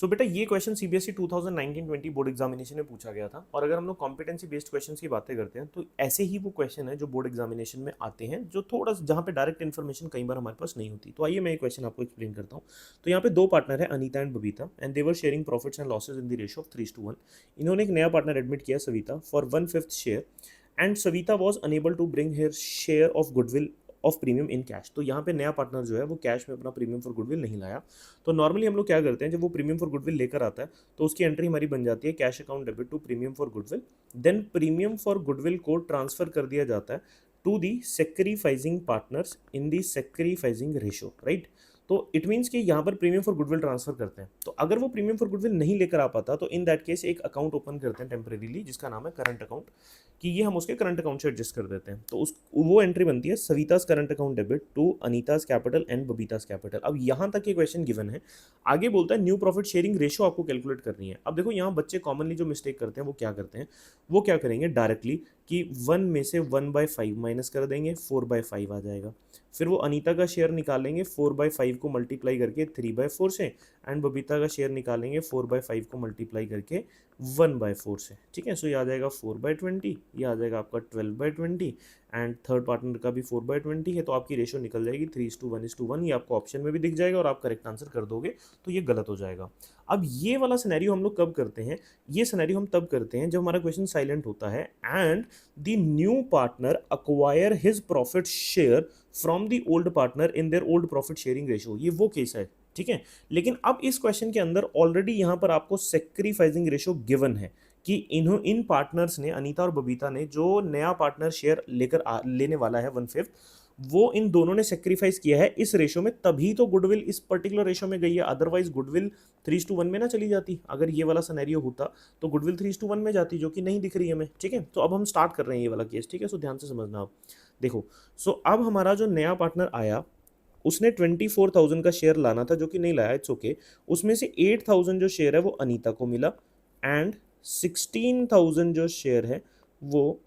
सो बेटा ये question CBSE 2019-20 board examination में पूछा गया था, और अगर हम लोग कॉम्पिटेंसी बेस्ड क्वेश्चंस की बातें करते हैं तो ऐसे ही वो क्वेश्चन है जो बोर्ड एग्जामिनेशन में आते हैं, जो थोड़ा जहाँ पे डायरेक्ट इन्फॉर्मेशन कई बार हमारे पास नहीं होती। तो आइए मैं ये क्वेश्चन आपको एक्सप्लेन करता हूँ। तो यहाँ पे दो पार्टनर है, Anita and Babita, and they were sharing profits and losses in the ratio of 3:1। इन्होंने एक नया पार्टनर एडमिट किया, Savita, for 1/5 share, and Savita was unable to bring her share of goodwill of premium in cash. तो यहाँ पे नया पार्टनर जो है वो कैश में अपना प्रीमियम फॉर गुडविल नहीं लाया। तो नॉर्मली हम लोग क्या करते हैं, जब वो प्रीमियम फॉर गुडविल लेकर आता है तो उसकी एंट्री हमारी बन जाती है cash account debit to premium for goodwill. Then premium for goodwill को ट्रांसफर कर दिया जाता है to the sacrificing partners in the sacrificing ratio, right. तो इट मीन्स कि यहाँ पर प्रीमियम फॉर गुडविल ट्रांसफर करते हैं। तो अगर वो प्रीमियम फॉर गुडविल नहीं लेकर आ पाता तो इन दैट केस एक अकाउंट ओपन करते हैं टेम्परेरीली, जिसका नाम है करंट अकाउंट, कि ये हम उसके करंट अकाउंट से एडजस्ट कर देते हैं। तो उस वो एंट्री बनती है Savita's current account debit to Anita's capital and Babita's capital. अब यहाँ तक ये क्वेश्चन गिवन है। आगे बोलता है न्यू प्रॉफिट शेयरिंग रेशो आपको कैलकुलेट करनी है। अब देखो यहाँ बच्चे कॉमनली जो मिस्टेक करते हैं वो क्या करते हैं, वो क्या करेंगे डायरेक्टली कि 1 में से 1/5 माइनस कर देंगे, 4/5 आ जाएगा। फिर वो अनीता का शेयर निकालेंगे 4/5 को मल्टीप्लाई करके 3/4 से, एंड बबीता का शेयर निकालेंगे 4/5 को मल्टीप्लाई करके 1/4 से, ठीक है। सो ये आ जाएगा 4/20, ये आ जाएगा आपका 12/20, एंड थर्ड पार्टनर का भी 4/20 है। तो आपकी रेशो निकल जाएगी 3:1:1। ये आपको ऑप्शन में भी दिख जाएगा और आप करेक्ट आंसर कर दोगे तो ये गलत हो जाएगा। अब ये वाला सिनेरियो हम लोग कब करते हैं, ये सिनेरियो हम तब करते हैं जब हमारा क्वेश्चन साइलेंट होता है and the new partner acquire his profit share from the old partner in their old profit sharing ratio. ये वो केस है, ठीक है। लेकिन अब इस क्वेश्चन के अंदर ऑलरेडी यहां पर आपको सेक्रीफाइसिंग रेशो गिवन है कि इन पार्टनर्स ने, अनीता और बबीता ने, जो नया पार्टनर शेयर लेने वाला है 1/5, वो इन दोनों ने सेक्रीफाइस किया है इस रेशो में, तभी तो गुडविल इस पर्टिकुलर रेशो में गई है। अदरवाइज गुडविल 3:1 में ना चली जाती। अगर ये वाला सिनेरियो होता तो गुडविल 3:1 में जाती, जो कि नहीं दिख रही है हमें, ठीक है। तो अब हम स्टार्ट कर रहे हैं ये वाला केस, ठीक है। सो ध्यान से समझना आप। देखो, सो अब हमारा जो नया पार्टनर आया उसने 24,000 का शेयर लाना था, जो कि नहीं लाया, इट्स ओके। उसमें से 8,000 जो शेयर है वो अनीता को मिला, एंड 16,000 जो शेयर है वो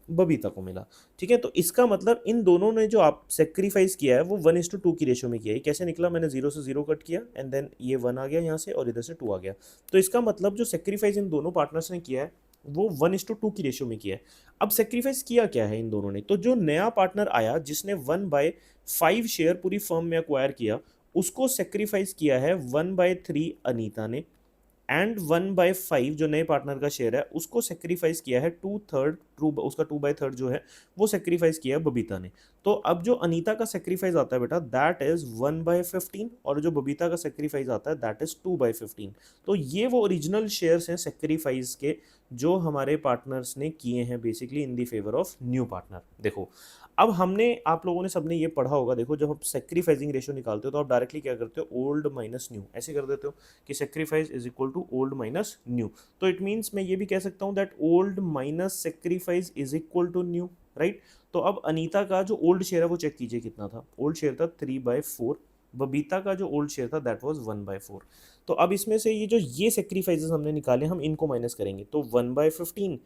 बबीता को मिला, ठीक है। तो इसका मतलब इन दोनों ने जो आप सेक्रीफाइस किया है वो 1:2 की रेशो में किया है। कैसे निकला, मैंने 0 से 0 कट किया, एंड देन ये 1 आ गया यहाँ से और इधर से 2 आ गया। तो इसका मतलब जो सेक्रीफाइस इन दोनों पार्टनर्स ने किया है वो 1:2 की रेशो में किया है। अब सेक्रीफाइस किया क्या है इन दोनों ने, तो जो नया पार्टनर आया जिसने 1/5 शेयर पूरी फर्म में अक्वायर किया, उसको सेक्रीफाइस किया है 1/3 अनीता ने, एंड 1/5 जो नए पार्टनर का शेयर है उसको सेक्रीफाइस किया है 2/3, उसका 2/3 जो है वो सेक्रीफाइस किया है बबीता ने। तो अब जो अनीता का सेक्रीफाइस आता है बेटा दैट इज 1/15, और जो बबीता का सेक्रीफाइस आता है दैट इज 2/15। तो ये वो ओरिजिनल शेयर्स हैं सेक्रीफाइस के जो हमारे पार्टनर्स ने किए हैं basically in the favour of new partner. देखो, अब हमने, आप लोगों ने सबने ये पढ़ा होगा, देखो जब आप सेक्रीफाइसिंग रेशो निकालते हो तो आप डायरेक्टली क्या करते हो, ओल्ड माइनस न्यू, ऐसे कर देते हो कि sacrifice is equal to old minus new. तो इट मीन्स मैं ये भी कह सकता हूँ that old minus sacrifice is equal to new, right. तो अब अनीता का जो ओल्ड शेयर है वो चेक कीजिए कितना था, ओल्ड शेयर था 3/4, बबीता का जो ओल्ड शेयर था दैट वाज 1/4। तो अब इसमें से ये सेक्रीफाइसेस हमने निकाले, हम इनको माइनस करेंगे तो 1/15,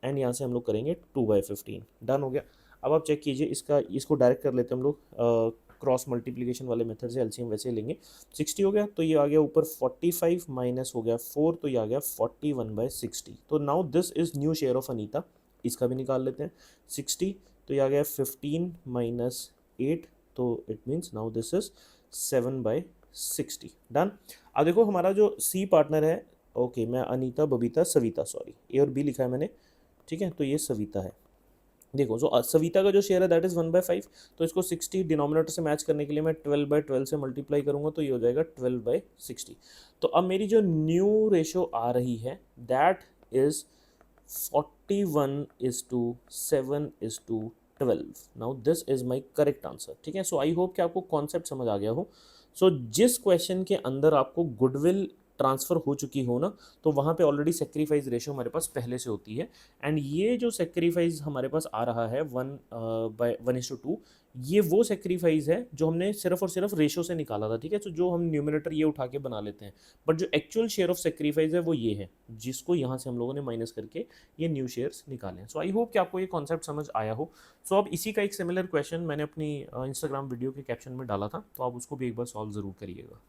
एंड यहाँ से हम लोग करेंगे 2/15। डन हो गया। अब आप चेक कीजिए, इसको डायरेक्ट कर लेते हैं हम लोग क्रॉस मल्टीप्लिकेशन वाले मेथड से, एलसीएम वैसे लेंगे। 60 हो गया तो ये आ गया ऊपर 45 माइनस हो गया 4, तो ये आ गया 41/60। तो now this is new share of Anita, इसका भी निकाल लेते हैं। 60 तो ये आ गया 15 माइनस 8, तो it means now this is 7/60। Done. अब देखो हमारा जो सी पार्टनर है, ओके मैं अनीता बबीता सविता, सॉरी ए और बी लिखा है मैंने, ठीक है। तो ये सविता है। देखो जो सविता का जो शेयर है दैट इज 1/5, तो इसको 60 डिनोमिनेटर से मैच करने के लिए मैं 12/12 से मल्टीप्लाई करूंगा, तो ये हो जाएगा 12/60। तो अब मेरी जो न्यू रेशो आ रही है that is 41:7:12। Now this is my correct answer, ठीक है। सो आई होप कि आपको कॉन्सेप्ट समझ आ गया हो। सो जिस क्वेश्चन के अंदर आपको गुडविल ट्रांसफ़र हो चुकी हो ना, तो वहाँ पे ऑलरेडी सेक्रीफाइस रेशो हमारे पास पहले से होती है, एंड ये जो सेक्रीफाइस हमारे पास आ रहा है 1/2, ये वो सेक्रीफाइस है जो हमने सिर्फ और सिर्फ रेशो से निकाला था, ठीक है। तो जो हम न्यूमिनेटर ये उठा के बना लेते हैं, बट जो एक्चुअल शेयर ऑफ सेक्रीफाइस है वो ये है, जिसको यहाँ से हम लोगों ने माइनस करके ये न्यू शेयर्स निकाले। सो आई होप कि आपको ये कॉन्सेप्ट समझ आया हो। सो अब इसी का एक सिमिलर क्वेश्चन मैंने अपनी इंस्टाग्राम वीडियो के कैप्शन में डाला था, तो आप उसको भी एक बार सॉल्व ज़रूर करिएगा।